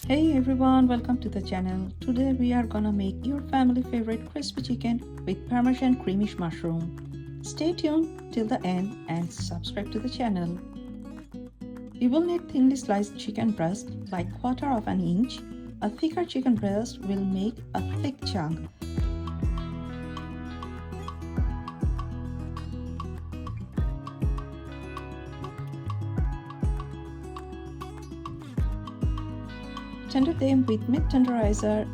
Hey everyone, welcome to the channel. Today we are gonna make your family favorite crispy chicken with parmesan creamish mushroom. Stay tuned till the end and subscribe to the channel. You will need thinly sliced chicken breast like 1/4 of an inch. A thicker chicken breast will make a thick chunk. Tender them with meat tenderizer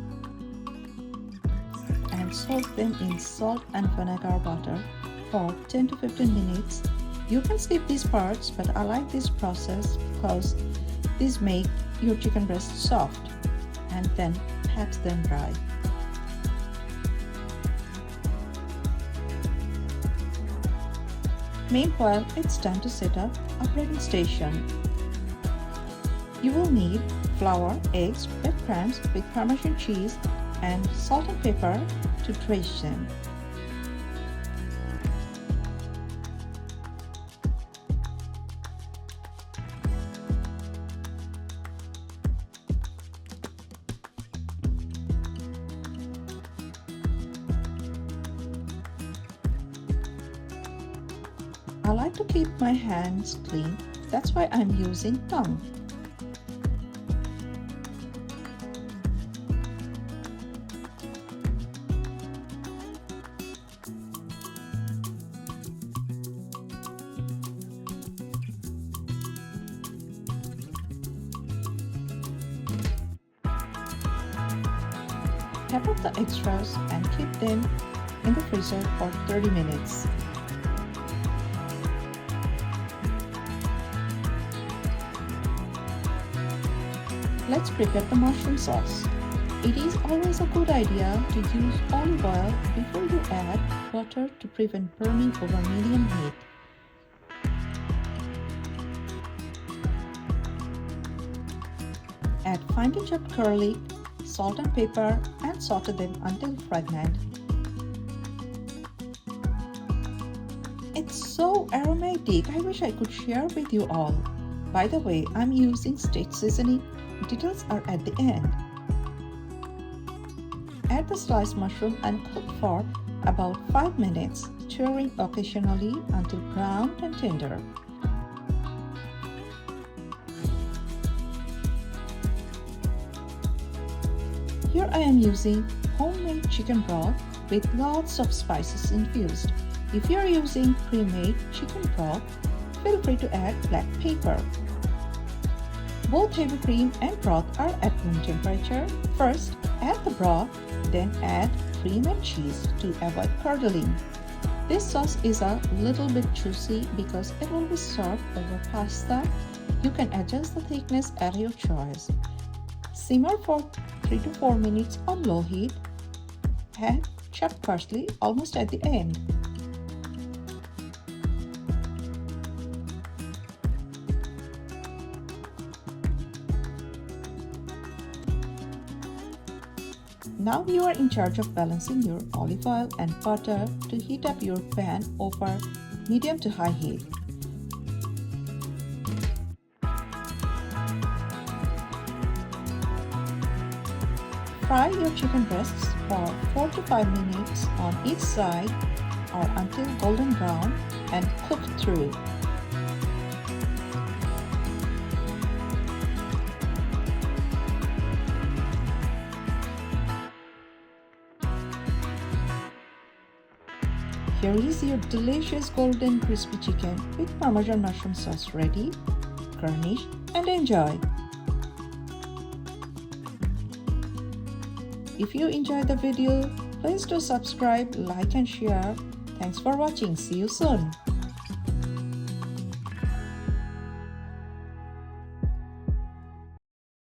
and soak them in salt and vinegar water for 10 to 15 minutes. You can skip these parts, but I like this process because these make your chicken breast soft, and then pat them dry. Meanwhile, it's time to set up a breading station. You will need flour, eggs, breadcrumbs with Parmesan cheese, and salt and pepper to dredge them. I like to keep my hands clean, that's why I'm using thumb. Tap off the extras and keep them in the freezer for 30 minutes. Let's prepare the mushroom sauce. It is always a good idea to use olive oil before you add water to prevent burning over medium heat. Add finely chopped garlic, salt and pepper, and saute them until fragrant. It's so aromatic, I wish I could share with you all. By the way, I'm using stage seasoning. Details are at the end. Add the sliced mushroom and cook for about 5 minutes, stirring occasionally until browned and tender. Here I am using homemade chicken broth with lots of spices infused. If you are using pre-made chicken broth, feel free to add black pepper. Both heavy cream and broth are at room temperature. First, add the broth, then add cream and cheese to avoid curdling. This sauce is a little bit juicy because it will be served over pasta. You can adjust the thickness at your choice. Simmer for 3 to 4 minutes on low heat. Add chopped parsley almost at the end. Now you are in charge of balancing your olive oil and butter to heat up your pan over medium to high heat. Fry your chicken breasts for 4 to 5 minutes on each side or until golden brown and cook through. Here is your delicious golden crispy chicken with Parmesan mushroom sauce ready. Garnish and enjoy. If you enjoyed the video, please do subscribe, like and share. Thanks for watching. See you soon.